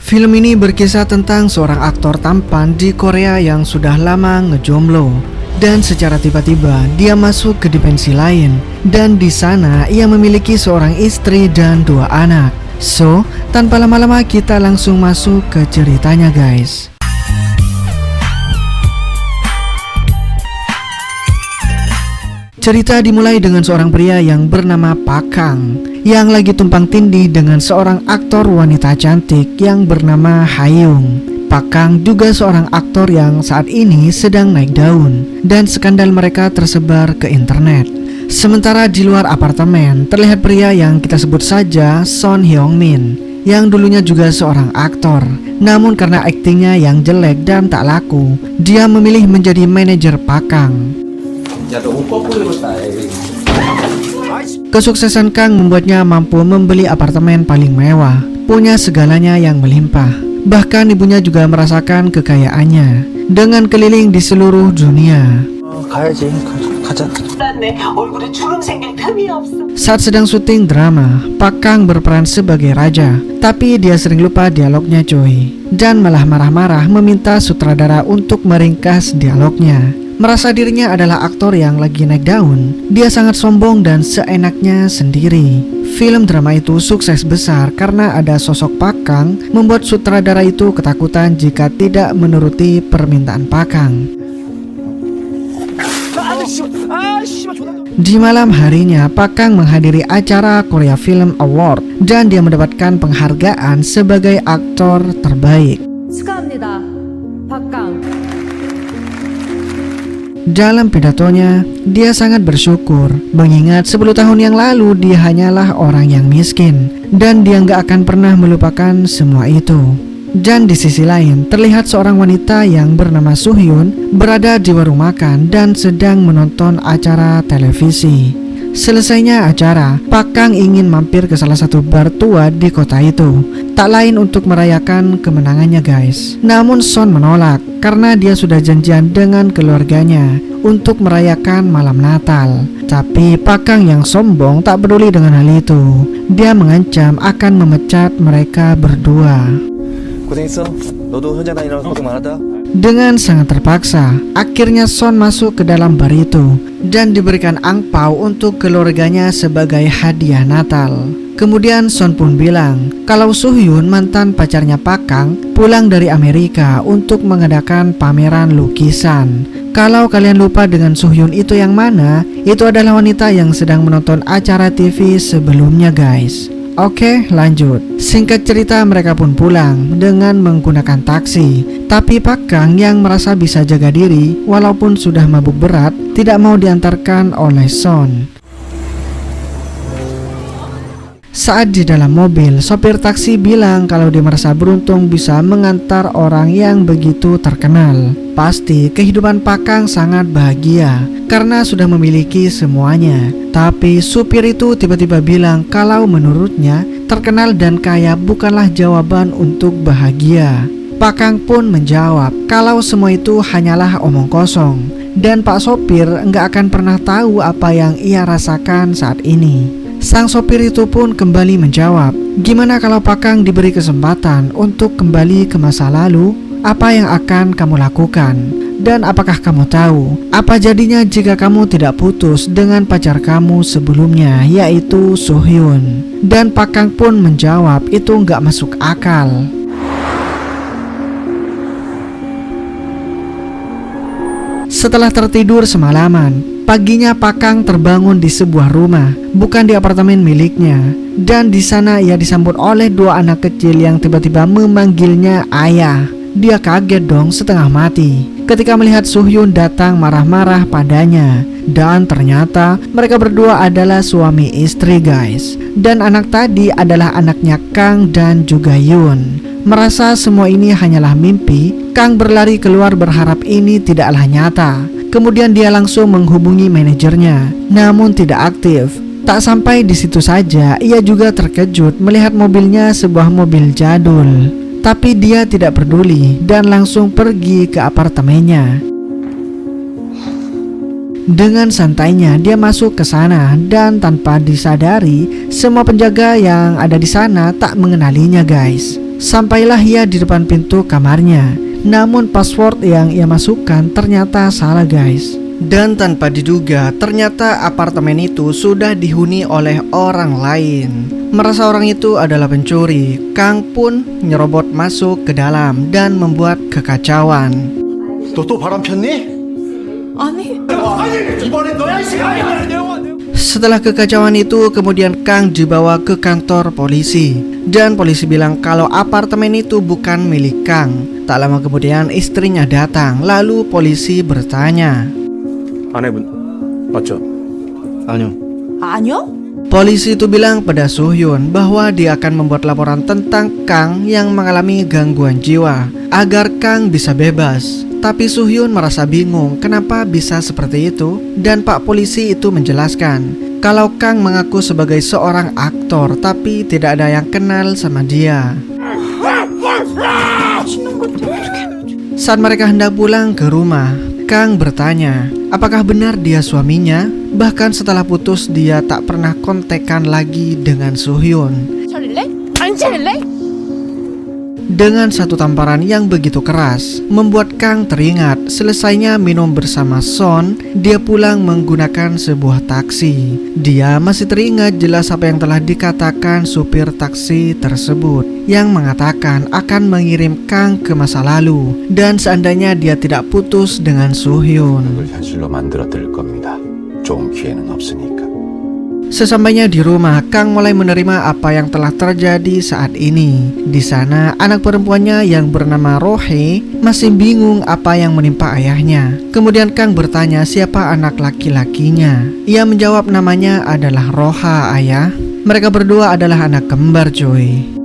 Film ini berkisah tentang seorang aktor tampan di Korea yang sudah lama ngejomblo. Dan secara tiba-tiba dia masuk ke dimensi lain. Dan di sana ia memiliki seorang istri dan 2 anak. So, tanpa lama-lama kita langsung masuk ke ceritanya guys. Cerita dimulai dengan seorang pria yang bernama Pak Kang yang lagi tumpang tindih dengan seorang aktor wanita cantik yang bernama Hayung. Pak Kang juga seorang aktor yang saat ini sedang naik daun dan skandal mereka tersebar ke internet. Sementara di luar apartemen terlihat pria yang kita sebut saja Son Hyung Min yang dulunya juga seorang aktor. Namun karena aktingnya yang jelek dan tak laku, dia memilih menjadi manajer Pak Kang. Kesuksesan Kang membuatnya mampu membeli apartemen paling mewah, punya segalanya yang melimpah. Bahkan ibunya juga merasakan kekayaannya dengan keliling di seluruh dunia. Saat sedang syuting drama, Pak Kang berperan sebagai raja, tapi dia sering lupa dialognya coy, dan malah marah-marah meminta sutradara untuk meringkas dialognya. Merasa dirinya adalah aktor yang lagi naik daun, dia sangat sombong dan seenaknya sendiri. Film drama itu sukses besar karena ada sosok Pak Kang membuat sutradara itu ketakutan jika tidak menuruti permintaan Pak Kang. Di malam harinya, Pak Kang menghadiri acara Korea Film Award dan dia mendapatkan penghargaan sebagai aktor terbaik. 축하합니다, 박강. Dalam pidatonya, dia sangat bersyukur mengingat 10 tahun yang lalu dia hanyalah orang yang miskin dan dia nggak akan pernah melupakan semua itu. Dan di sisi lain, terlihat seorang wanita yang bernama Suhyun berada di warung makan dan sedang menonton acara televisi. Selesainya acara, Pak Kang ingin mampir ke salah satu bar tua di kota itu, tak lain untuk merayakan kemenangannya guys. Namun Son menolak karena dia sudah janjian dengan keluarganya untuk merayakan malam Natal. Tapi Pak Kang yang sombong tak peduli dengan hal itu. Dia mengancam akan memecat mereka berdua. Dengan sangat terpaksa, akhirnya Son masuk ke dalam bar itu dan diberikan angpau untuk keluarganya sebagai hadiah Natal. Kemudian Son pun bilang kalau Suhyun, mantan pacarnya Pak Kang, pulang dari Amerika untuk mengadakan pameran lukisan. Kalau kalian lupa dengan Suhyun itu yang mana, itu adalah wanita yang sedang menonton acara TV sebelumnya guys. Oke, lanjut. Singkat cerita, mereka pun pulang dengan menggunakan taksi. Tapi Pak Kang yang merasa bisa jaga diri walaupun sudah mabuk berat tidak mau diantarkan oleh Son. Saat di dalam mobil, sopir taksi bilang kalau dia merasa beruntung bisa mengantar orang yang begitu terkenal. Pasti kehidupan Pak Kang sangat bahagia karena sudah memiliki semuanya. Tapi supir itu tiba-tiba bilang kalau menurutnya terkenal dan kaya bukanlah jawaban untuk bahagia. Pak Kang pun menjawab kalau semua itu hanyalah omong kosong dan Pak sopir nggak akan pernah tahu apa yang ia rasakan saat ini. Sang sopir itu pun kembali menjawab, gimana kalau Pak Kang diberi kesempatan untuk kembali ke masa lalu? Apa yang akan kamu lakukan? Dan apakah kamu tahu apa jadinya jika kamu tidak putus dengan pacar kamu sebelumnya, yaitu Suhyun? Dan Pak Kang pun menjawab itu nggak masuk akal. Setelah tertidur semalaman, paginya Pak Kang terbangun di sebuah rumah, bukan di apartemen miliknya. Dan di sana ia disambut oleh 2 anak kecil yang tiba-tiba memanggilnya ayah. Dia kaget dong setengah mati ketika melihat Suhyun datang marah-marah padanya. Dan ternyata mereka berdua adalah suami istri guys. Dan anak tadi adalah anaknya Kang dan juga Yun. Merasa semua ini hanyalah mimpi, Kang berlari keluar berharap ini tidaklah nyata. Kemudian dia langsung menghubungi manajernya, namun tidak aktif. Tak sampai di situ saja, ia juga terkejut melihat mobilnya sebuah mobil jadul. Tapi dia tidak peduli dan langsung pergi ke apartemennya. Dengan santainya dia masuk ke sana dan tanpa disadari semua penjaga yang ada di sana tak mengenalinya guys. Sampailah ia di depan pintu kamarnya. Namun password yang ia masukkan ternyata salah guys. Dan tanpa diduga, ternyata apartemen itu sudah dihuni oleh orang lain. Merasa orang itu adalah pencuri, Kang pun nyerobot masuk ke dalam dan membuat kekacauan. 또 바람 폈니? 아니. 이번엔 너야 이 새끼야! Setelah kekacauan itu, kemudian Kang dibawa ke kantor polisi. Dan polisi bilang kalau apartemen itu bukan milik Kang. Tak lama kemudian istrinya datang, lalu polisi bertanya, 아내분 맞죠? 아니요. 아니요? polisi itu bilang pada Suhyun bahwa dia akan membuat laporan tentang Kang yang mengalami gangguan jiwa agar Kang bisa bebas. Tapi Suhyun merasa bingung kenapa bisa seperti itu. Dan Pak Polisi itu menjelaskan kalau Kang mengaku sebagai seorang aktor tapi tidak ada yang kenal sama dia. Saat mereka hendak pulang ke rumah, Kang bertanya apakah benar dia suaminya. Bahkan setelah putus dia tak pernah kontekan lagi dengan Suhyun. 차릴래? 안 차릴래? Dengan satu tamparan yang begitu keras, membuat Kang teringat selesainya minum bersama Son, dia pulang menggunakan sebuah taksi. Dia masih teringat jelas apa yang telah dikatakan supir taksi tersebut, yang mengatakan akan mengirim Kang ke masa lalu, dan seandainya dia tidak putus dengan Suhyun. 그걸 현실로 만들어드릴 겁니다. 좋은 기회는 없으니까. Sesampainya di rumah, Kang mulai menerima apa yang telah terjadi saat ini. Di sana, anak perempuannya yang bernama Rohe masih bingung apa yang menimpa ayahnya. Kemudian Kang bertanya siapa anak laki-lakinya. Ia menjawab namanya adalah Roha, ayah. Mereka berdua adalah anak kembar, cuy.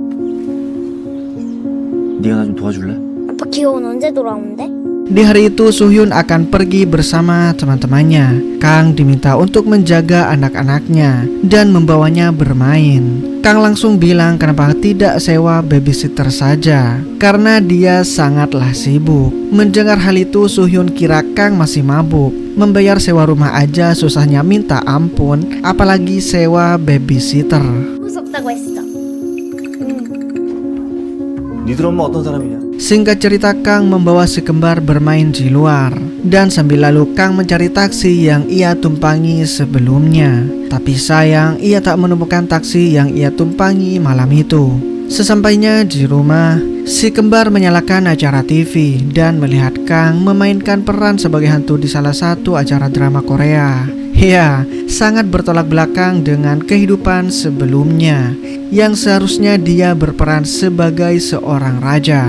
네가 나 좀 도와줄래? 아빠 기억은 언제 돌아오는데? Di hari itu Suhyun akan pergi bersama teman-temannya. Kang diminta untuk menjaga anak-anaknya dan membawanya bermain. Kang langsung bilang kenapa tidak sewa babysitter saja, karena dia sangatlah sibuk. Mendengar hal itu Suhyun kira Kang masih mabuk. Membayar sewa rumah aja susahnya minta ampun, apalagi sewa babysitter. 무섭다고 했어. 니들 엄마 어떤 사람이냐? Singkat cerita, Kang membawa si kembar bermain di luar. Dan sambil lalu Kang mencari taksi yang ia tumpangi sebelumnya. Tapi sayang, ia tak menemukan taksi yang ia tumpangi malam itu. Sesampainya di rumah, si kembar menyalakan acara TV dan melihat Kang memainkan peran sebagai hantu di salah satu acara drama Korea. Ya, sangat bertolak belakang dengan kehidupan sebelumnya, yang seharusnya dia berperan sebagai seorang raja.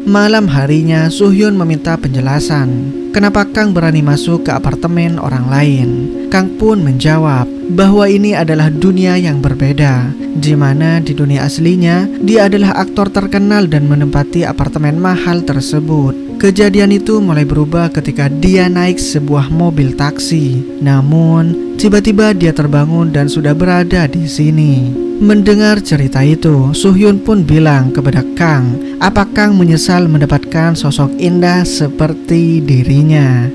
Malam harinya Suhyun meminta penjelasan kenapa Kang berani masuk ke apartemen orang lain. Kang pun menjawab bahwa ini adalah dunia yang berbeda, di mana di dunia aslinya dia adalah aktor terkenal dan menempati apartemen mahal tersebut. Kejadian itu mulai berubah ketika dia naik sebuah mobil taksi. Namun tiba-tiba dia terbangun dan sudah berada di sini. Mendengar cerita itu, Suhyun pun bilang kepada Kang, apa Kang menyesal mendapatkan sosok indah seperti dirinya.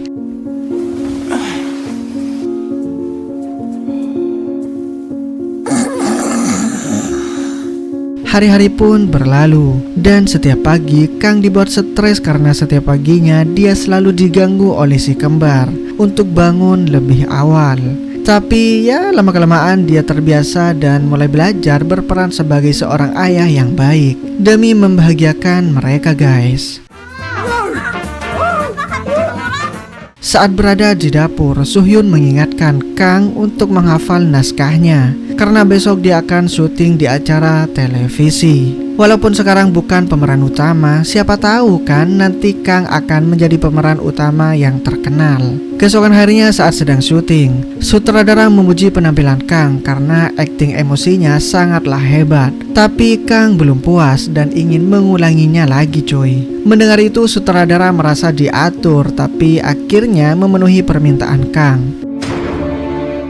Hari-hari pun berlalu, dan setiap pagi Kang dibuat stres karena setiap paginya dia selalu diganggu oleh si kembar untuk bangun lebih awal. Tapi ya lama-kelamaan dia terbiasa dan mulai belajar berperan sebagai seorang ayah yang baik demi membahagiakan mereka guys. Saat berada di dapur, Suhyun mengingatkan Kang untuk menghafal naskahnya karena besok dia akan syuting di acara televisi. Walaupun sekarang bukan pemeran utama, siapa tahu kan nanti Kang akan menjadi pemeran utama yang terkenal. Keesokan harinya saat sedang syuting, sutradara memuji penampilan Kang karena akting emosinya sangatlah hebat. Tapi Kang belum puas dan ingin mengulanginya lagi coy. Mendengar itu sutradara merasa diatur, tapi akhirnya memenuhi permintaan Kang.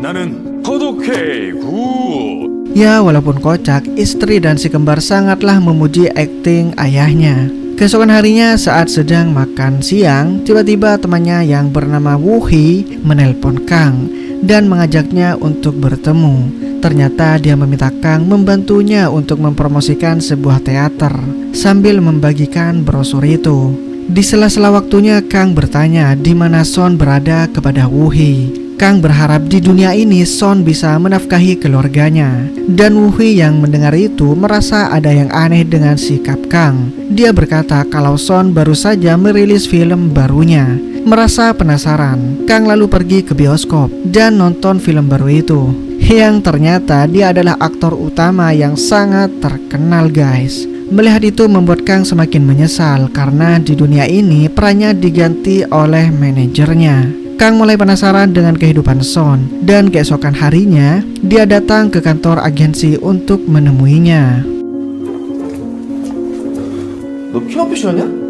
나는 더독해 굿. Ya walaupun kocak, istri dan si kembar sangatlah memuji akting ayahnya. Keesokan harinya saat sedang makan siang, tiba-tiba temannya yang bernama Wuhi menelpon Kang dan mengajaknya untuk bertemu. ternyata dia meminta Kang membantunya untuk mempromosikan sebuah teater sambil membagikan brosur itu. Di sela-sela waktunya Kang bertanya di mana Son berada kepada Woo-hee. Kang berharap di dunia ini Son bisa menafkahi keluarganya. Dan Woo-hee yang mendengar itu merasa ada yang aneh dengan sikap Kang. Dia berkata kalau Son baru saja merilis film barunya. Merasa penasaran, Kang lalu pergi ke bioskop dan nonton film baru itu. Yang ternyata dia adalah aktor utama yang sangat terkenal guys. Melihat itu membuat Kang semakin menyesal karena di dunia ini perannya diganti oleh manajernya. Kang mulai penasaran dengan kehidupan Son dan keesokan harinya dia datang ke kantor agensi untuk menemuinya. 너 키 아프시냐?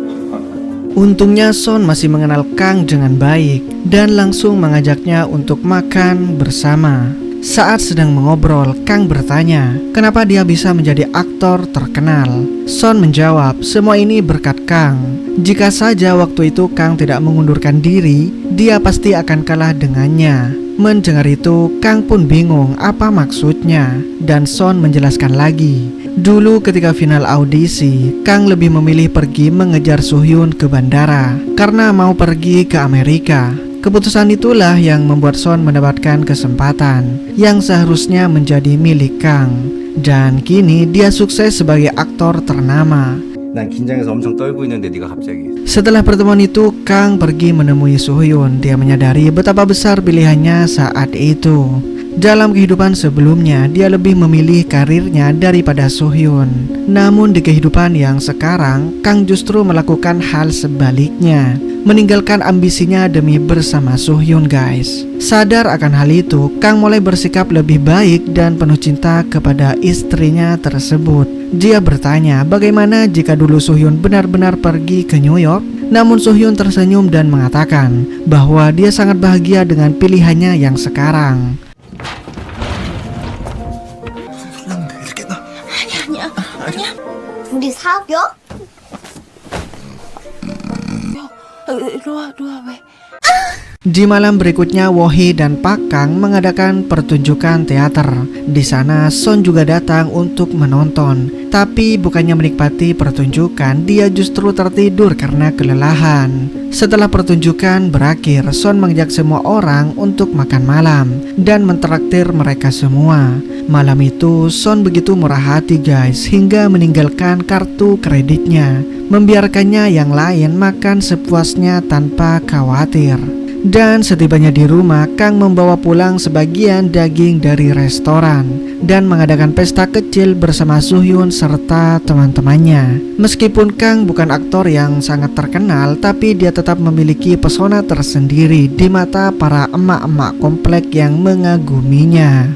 Untungnya Son masih mengenal Kang dengan baik dan langsung mengajaknya untuk makan bersama. Saat sedang mengobrol, Kang bertanya kenapa dia bisa menjadi aktor terkenal. Son menjawab semua ini berkat Kang. Jika saja waktu itu Kang tidak mengundurkan diri, dia pasti akan kalah dengannya. Mendengar itu, Kang pun bingung apa maksudnya dan Son menjelaskan lagi. Dulu ketika final audisi, Kang lebih memilih pergi mengejar Soo-hyun ke bandara karena mau pergi ke Amerika. Keputusan itulah yang membuat Son mendapatkan kesempatan yang seharusnya menjadi milik Kang. Dan kini dia sukses sebagai aktor ternama. 난 긴장해서 엄청 떨고 있는데 네가 갑자기. Setelah pertemuan itu, Kang pergi menemui Soo-hyun. Dia menyadari betapa besar pilihannya saat itu. Dalam kehidupan sebelumnya, dia lebih memilih karirnya daripada Soo-hyun. Namun di kehidupan yang sekarang, Kang justru melakukan hal sebaliknya, meninggalkan ambisinya demi bersama Soo-hyun guys. Sadar akan hal itu, Kang mulai bersikap lebih baik dan penuh cinta kepada istrinya tersebut. Dia bertanya bagaimana jika dulu Soo-hyun benar-benar pergi ke New York. Namun Soo-hyun tersenyum dan mengatakan bahwa dia sangat bahagia dengan pilihannya yang sekarang. 우리 사겨? 이리 와, 왜? Di malam berikutnya, Woo-hee dan Pak Kang mengadakan pertunjukan teater. Di sana Son juga datang untuk menonton. Tapi bukannya menikmati pertunjukan, dia justru tertidur karena kelelahan. Setelah pertunjukan berakhir, Son mengajak semua orang untuk makan malam dan mentraktir mereka semua. Malam itu Son begitu murah hati guys, hingga meninggalkan kartu kreditnya, membiarkannya yang lain makan sepuasnya tanpa khawatir. Dan setibanya di rumah, Kang membawa pulang sebagian daging dari restoran dan mengadakan pesta kecil bersama Soo-hyun serta teman-temannya. Meskipun Kang bukan aktor yang sangat terkenal, tapi dia tetap memiliki pesona tersendiri di mata para emak-emak komplek yang mengaguminya.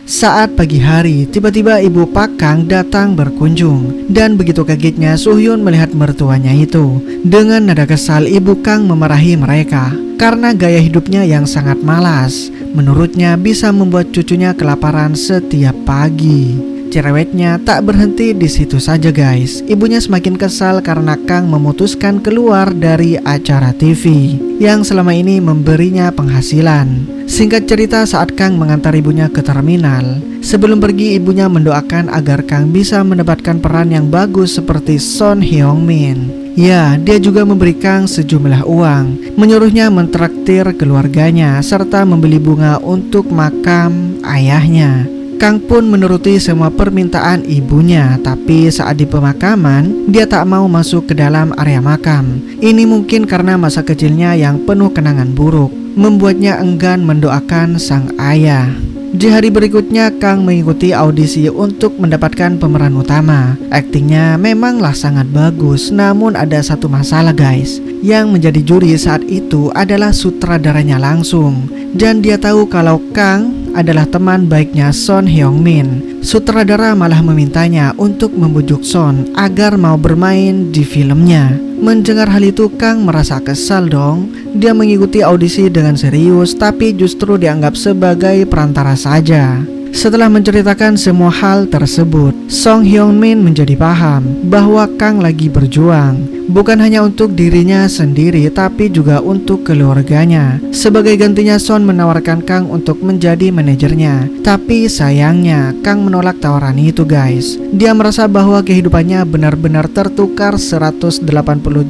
Saat pagi hari, tiba-tiba ibu Pak Kang datang berkunjung. Dan begitu kagetnya Soo-hyun melihat mertuanya itu. Dengan nada kesal, ibu Kang memarahi mereka karena gaya hidupnya yang sangat malas. Menurutnya bisa membuat cucunya kelaparan setiap pagi. Cerewetnya tak berhenti di situ saja guys. Ibunya semakin kesal karena Kang memutuskan keluar dari acara TV yang selama ini memberinya penghasilan. Singkat cerita, saat Kang mengantar ibunya ke terminal, sebelum pergi ibunya mendoakan agar Kang bisa mendapatkan peran yang bagus seperti Son Heung-min. Ya, dia juga memberi Kang sejumlah uang, menyuruhnya mentraktir keluarganya serta membeli bunga untuk makam ayahnya. Kang pun menuruti semua permintaan ibunya, tapi saat di pemakaman, dia tak mau masuk ke dalam area makam. Ini mungkin karena masa kecilnya yang penuh kenangan buruk, membuatnya enggan mendoakan sang ayah. Di hari berikutnya, Kang mengikuti audisi untuk mendapatkan pemeran utama. Aktingnya memanglah sangat bagus, namun ada satu masalah guys. Yang menjadi juri saat itu adalah sutradaranya langsung. Dan dia tahu kalau Kang adalah teman baiknya Son Heung-min. Sutradara malah memintanya untuk membujuk Son agar mau bermain di filmnya. Mendengar hal itu, Kang merasa kesal dong. Dia mengikuti audisi dengan serius, tapi justru dianggap sebagai perantara saja. Setelah menceritakan semua hal tersebut, Song Heung-min menjadi paham bahwa Kang lagi berjuang Bukan hanya untuk dirinya sendiri, tapi juga untuk keluarganya. Sebagai gantinya, Son menawarkan Kang untuk menjadi manajernya. Tapi sayangnya, Kang menolak tawaran itu guys. Dia merasa bahwa kehidupannya benar-benar tertukar 180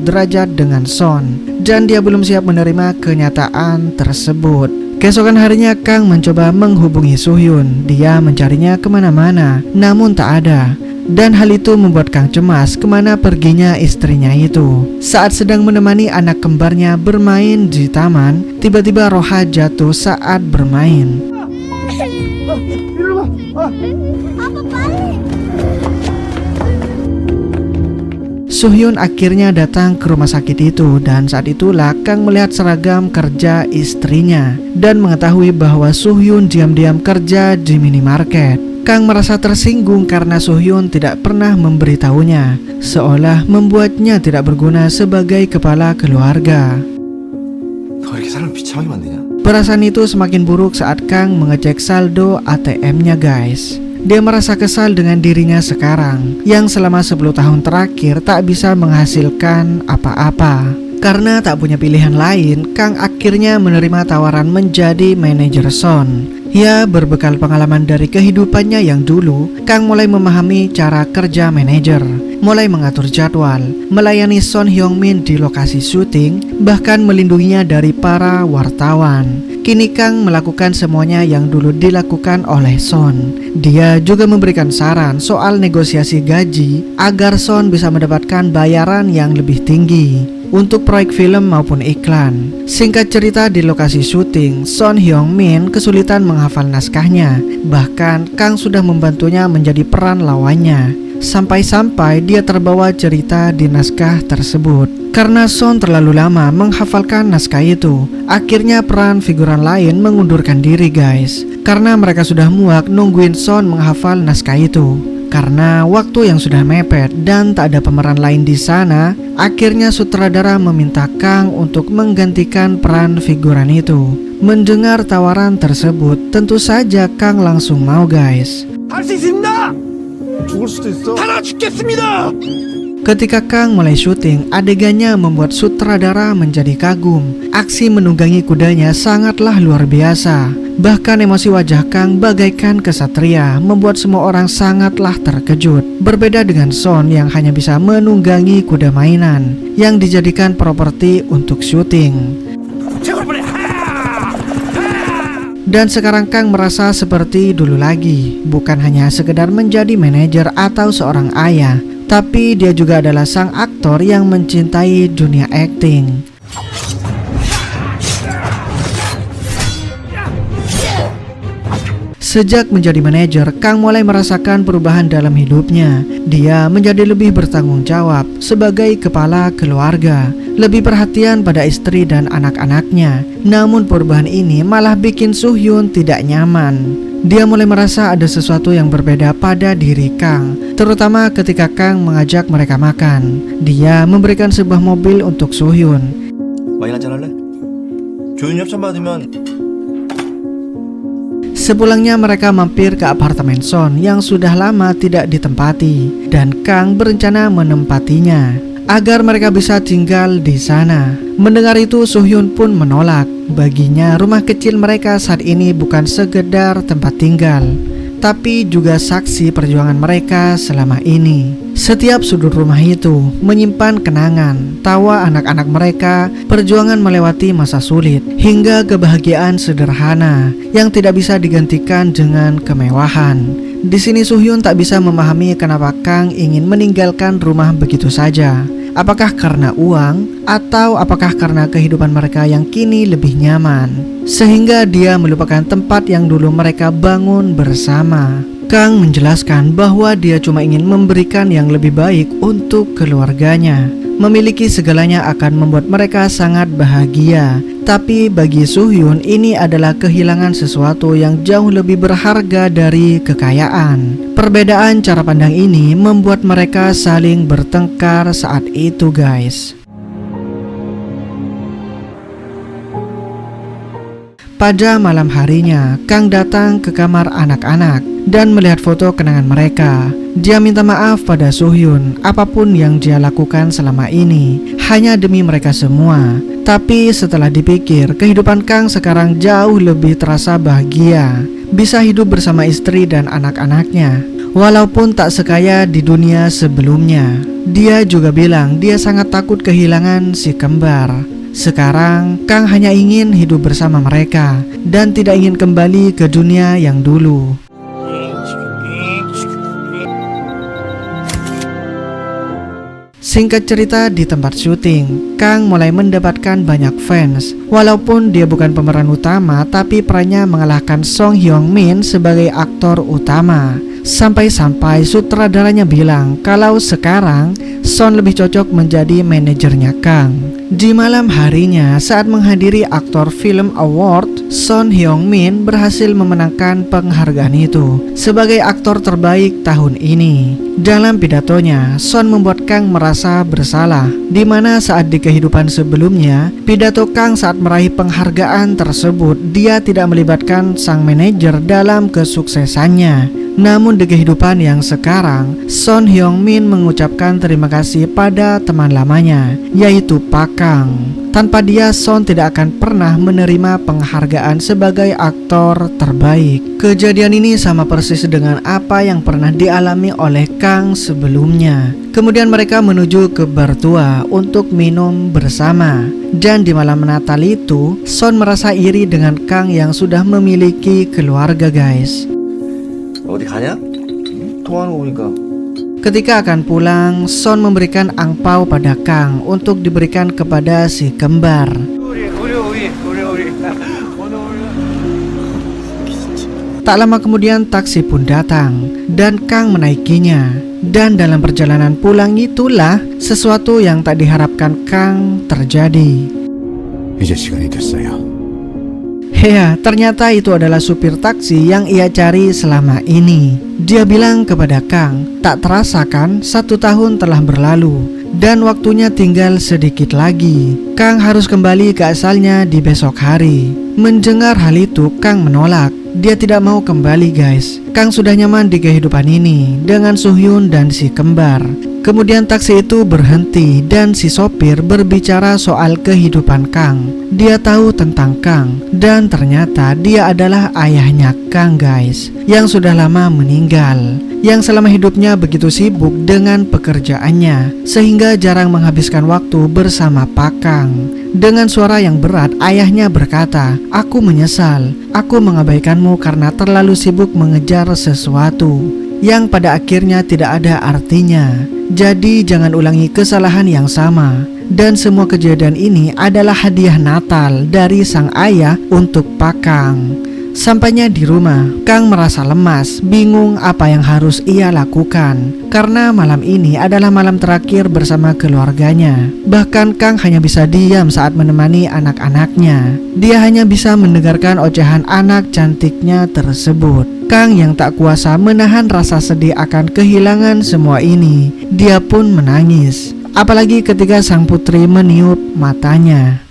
derajat dengan Son, dan dia belum siap menerima kenyataan tersebut. Keesokan harinya, Kang mencoba menghubungi Soo-hyun. Dia mencarinya kemana-mana, namun tak ada. Dan hal itu membuat Kang cemas kemana perginya istrinya itu. Saat sedang menemani anak kembarnya bermain di taman, tiba-tiba Roha jatuh saat bermain. Soo-hyun akhirnya datang ke rumah sakit itu, dan saat itulah Kang melihat seragam kerja istrinya dan mengetahui bahwa Soo-hyun diam-diam kerja di minimarket. Kang merasa tersinggung karena Soo-hyun tidak pernah memberitahunya, seolah membuatnya tidak berguna sebagai kepala keluarga. 너 이렇게 사람 비참하게 만드냐? Perasaan itu semakin buruk saat Kang mengecek saldo ATM-nya guys. Dia merasa kesal dengan dirinya sekarang, yang selama 10 tahun terakhir tak bisa menghasilkan apa-apa. Karena tak punya pilihan lain, Kang akhirnya menerima tawaran menjadi manajer Son. Ya, berbekal pengalaman dari kehidupannya yang dulu, Kang mulai memahami cara kerja manajer, mulai mengatur jadwal, melayani Son Hyung-min di lokasi syuting, bahkan melindunginya dari para wartawan. Kini Kang melakukan semuanya yang dulu dilakukan oleh Son. Dia juga memberikan saran soal negosiasi gaji agar Son bisa mendapatkan bayaran yang lebih tinggi untuk proyek film maupun iklan. Singkat cerita, di lokasi syuting, Son Hyung-min kesulitan menghafal naskahnya. Bahkan Kang sudah membantunya menjadi peran lawannya. Sampai-sampai dia terbawa cerita di naskah tersebut. Karena Son terlalu lama menghafalkan naskah itu, akhirnya peran figuran lain mengundurkan diri guys. Karena mereka sudah muak nungguin Son menghafal naskah itu. Karena waktu yang sudah mepet dan tak ada pemeran lain di sana, akhirnya sutradara meminta Kang untuk menggantikan peran figuran itu. Mendengar tawaran tersebut, tentu saja Kang langsung mau guys. 할 수 있습니다. 죽을 수도 있어. 하나 죽겠습니다. Ketika Kang mulai syuting, adegannya membuat sutradara menjadi kagum. Aksi menunggangi kudanya sangatlah luar biasa. Bahkan emosi wajah Kang bagaikan kesatria, membuat semua orang sangatlah terkejut. Berbeda dengan Son yang hanya bisa menunggangi kuda mainan yang dijadikan properti untuk syuting. Dan sekarang Kang merasa seperti dulu lagi, bukan hanya sekedar menjadi manajer atau seorang ayah, tapi dia juga adalah sang aktor yang mencintai dunia akting. Sejak menjadi manajer, Kang mulai merasakan perubahan dalam hidupnya. Dia menjadi lebih bertanggung jawab sebagai kepala keluarga, lebih perhatian pada istri dan anak-anaknya. Namun perubahan ini malah bikin Soo-hyun tidak nyaman. Dia mulai merasa ada sesuatu yang berbeda pada diri Kang, terutama ketika Kang mengajak mereka makan. Dia memberikan sebuah mobil untuk Soo-hyun. 와인 한잔 할래? 교윤 협찬 받으면 Sepulangnya mereka mampir ke apartemen Son yang sudah lama tidak ditempati, dan Kang berencana menempatinya agar mereka bisa tinggal di sana. Mendengar itu, Soo-hyun pun menolak. Baginya rumah kecil mereka saat ini bukan sekedar tempat tinggal, tapi juga saksi perjuangan mereka selama ini. Setiap sudut rumah itu menyimpan kenangan, tawa anak-anak mereka, perjuangan melewati masa sulit, hingga kebahagiaan sederhana yang tidak bisa digantikan dengan kemewahan. Di sini Soo-hyun tak bisa memahami kenapa Kang ingin meninggalkan rumah begitu saja. Apakah karena uang, atau apakah karena kehidupan mereka yang kini lebih nyaman, sehingga dia melupakan tempat yang dulu mereka bangun bersama. Kang menjelaskan bahwa dia cuma ingin memberikan yang lebih baik untuk keluarganya. Memiliki segalanya akan membuat mereka sangat bahagia. Tapi bagi Soo-hyun, ini adalah kehilangan sesuatu yang jauh lebih berharga dari kekayaan. Perbedaan cara pandang ini membuat mereka saling bertengkar saat itu guys. Pada malam harinya, Kang datang ke kamar anak-anak dan melihat foto kenangan mereka. Dia minta maaf pada Soo-hyun apapun yang dia lakukan selama ini, hanya demi mereka semua. Tapi setelah dipikir, kehidupan Kang sekarang jauh lebih terasa bahagia. Bisa hidup bersama istri dan anak-anaknya, walaupun tak sekaya di dunia sebelumnya. Dia juga bilang dia sangat takut kehilangan si kembar. Sekarang, Kang hanya ingin hidup bersama mereka dan tidak ingin kembali ke dunia yang dulu. Singkat cerita, di tempat syuting, Kang mulai mendapatkan banyak fans. Walaupun dia bukan pemeran utama, tapi perannya mengalahkan Song Hyung Min sebagai aktor utama. Sampai-sampai sutradaranya bilang kalau sekarang Son lebih cocok menjadi manajernya Kang. Di malam harinya, saat menghadiri Aktor Film Award, Son Hyung Min berhasil memenangkan penghargaan itu sebagai aktor terbaik tahun ini. Dalam pidatonya, Son membuat Kang merasa bersalah, di mana saat di kehidupan sebelumnya, pidato Kang saat meraih penghargaan tersebut, dia tidak melibatkan sang manajer dalam kesuksesannya. Namun di kehidupan yang sekarang, Son Hyung Min mengucapkan terima kasih pada teman lamanya, yaitu Pak Kang. Tanpa dia, Son tidak akan pernah menerima penghargaan sebagai aktor terbaik. Kejadian ini sama persis dengan apa yang pernah dialami oleh Kang sebelumnya. Kemudian mereka menuju ke bar tua untuk minum bersama. Dan di malam Natal itu, Son merasa iri dengan Kang yang sudah memiliki keluarga, guys. 어디 가냐? 통화하는 거 보니까. Ketika akan pulang, Son memberikan angpau pada Kang untuk diberikan kepada si kembar. Tak lama kemudian taksi pun datang dan Kang menaikinya. Dan dalam perjalanan pulang itulah sesuatu yang tak diharapkan Kang terjadi. 이제 시간이 됐어요. Ya, ternyata itu adalah supir taksi yang ia cari selama ini. Dia bilang kepada Kang, tak terasa kan 1 tahun telah berlalu dan waktunya tinggal sedikit lagi. Kang harus kembali ke asalnya di besok hari. Mendengar hal itu, Kang menolak. Dia tidak mau kembali, guys. Kang sudah nyaman di kehidupan ini dengan Soo-hyun dan si kembar. Kemudian taksi itu berhenti dan si sopir berbicara soal kehidupan Kang. Dia tahu tentang Kang dan ternyata dia adalah ayahnya Kang, guys, yang sudah lama meninggal, yang selama hidupnya begitu sibuk dengan pekerjaannya sehingga jarang menghabiskan waktu bersama Pak Kang. Dengan suara yang berat, ayahnya berkata, "Aku menyesal, aku mengabaikanmu karena terlalu sibuk mengejar sesuatu yang pada akhirnya tidak ada artinya. Jadi jangan ulangi kesalahan yang sama." Dan semua kejadian ini adalah hadiah Natal dari sang ayah untuk Pak Kang. Sampainya di rumah, Kang merasa lemas, bingung apa yang harus ia lakukan. Karena malam ini adalah malam terakhir bersama keluarganya. Bahkan Kang hanya bisa diam saat menemani anak-anaknya. Dia hanya bisa mendengarkan ocehan anak cantiknya tersebut. Kang yang tak kuasa menahan rasa sedih akan kehilangan semua ini. Dia pun menangis. Apalagi ketika sang putri meniup matanya.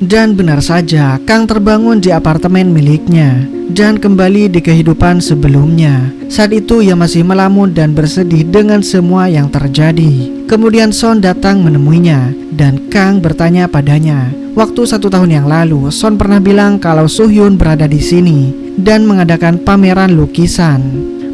Dan benar saja, Kang terbangun di apartemen miliknya dan kembali di kehidupan sebelumnya. Saat itu ia masih melamun dan bersedih dengan semua yang terjadi. Kemudian Son datang menemuinya dan Kang bertanya padanya. Waktu 1 tahun yang lalu, Son pernah bilang kalau Soo-hyun berada di sini dan mengadakan pameran lukisan.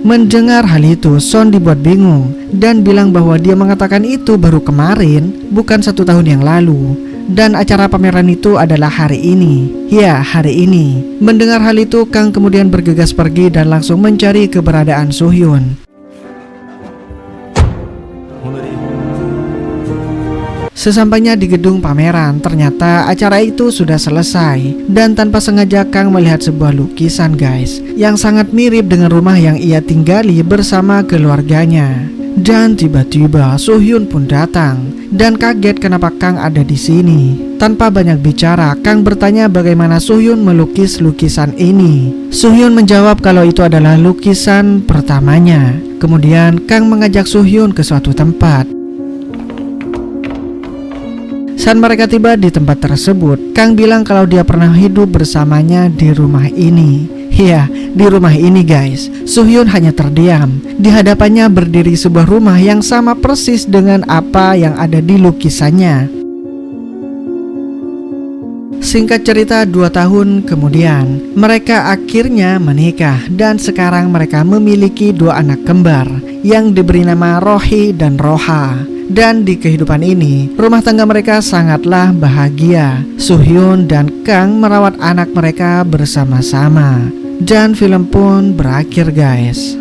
Mendengar hal itu, Son dibuat bingung dan bilang bahwa dia mengatakan itu baru kemarin, bukan 1 tahun yang lalu. Dan acara pameran itu adalah hari ini. Ya, hari ini. Mendengar hal itu, Kang kemudian bergegas pergi dan langsung mencari keberadaan Soo-hyun. Sesampainya di gedung pameran, ternyata acara itu sudah selesai. Dan tanpa sengaja Kang melihat sebuah lukisan, guys, yang sangat mirip dengan rumah yang ia tinggali bersama keluarganya. Dan tiba-tiba Soo-hyun pun datang dan kaget kenapa Kang ada di sini. Tanpa banyak bicara, Kang bertanya bagaimana Soo-hyun melukis lukisan ini. Soo-hyun menjawab kalau itu adalah lukisan pertamanya. Kemudian Kang mengajak Soo-hyun ke suatu tempat. Saat mereka tiba di tempat tersebut, Kang bilang kalau dia pernah hidup bersamanya di rumah ini. Ya, di rumah ini guys, Soo-hyun hanya terdiam. Di hadapannya berdiri sebuah rumah yang sama persis dengan apa yang ada di lukisannya. Singkat cerita, 2 tahun kemudian mereka akhirnya menikah dan sekarang mereka memiliki 2 anak kembar yang diberi nama Rohi dan Roha. Dan di kehidupan ini, rumah tangga mereka sangatlah bahagia. Soo-hyun dan Kang merawat anak mereka bersama-sama. Dan film pun berakhir guys.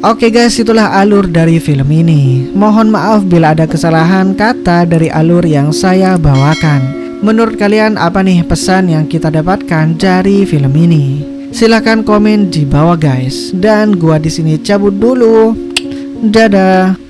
Oke guys, itulah alur dari film ini. Mohon maaf bila ada kesalahan kata dari alur yang saya bawakan. Menurut kalian apa nih pesan yang kita dapatkan dari film ini? Silahkan komen di bawah guys. Dan gua di sini cabut dulu. Dadah.